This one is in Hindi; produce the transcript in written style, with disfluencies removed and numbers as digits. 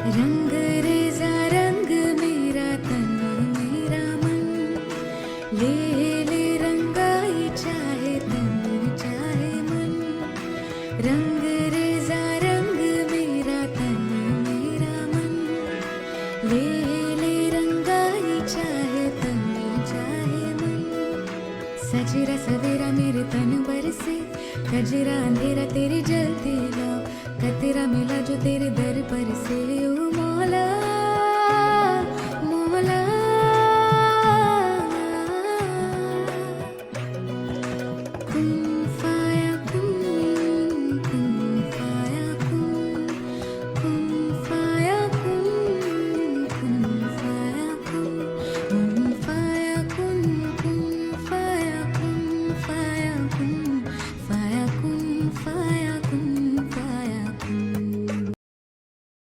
रंग रेजा रंग मेरा तन मेरा मन, ले ले रंगाई चाहे तन चाहे मन। रंग रेजा रंग मेरा तन मेरा मन, ले ले रंगाई चाहे तन चाहे मन। सजरा सवेरा मेरे तन बरसे, कजरा अंधेरा तेरी जलती लौ, कतरा मिला जो तेरे दर पर से।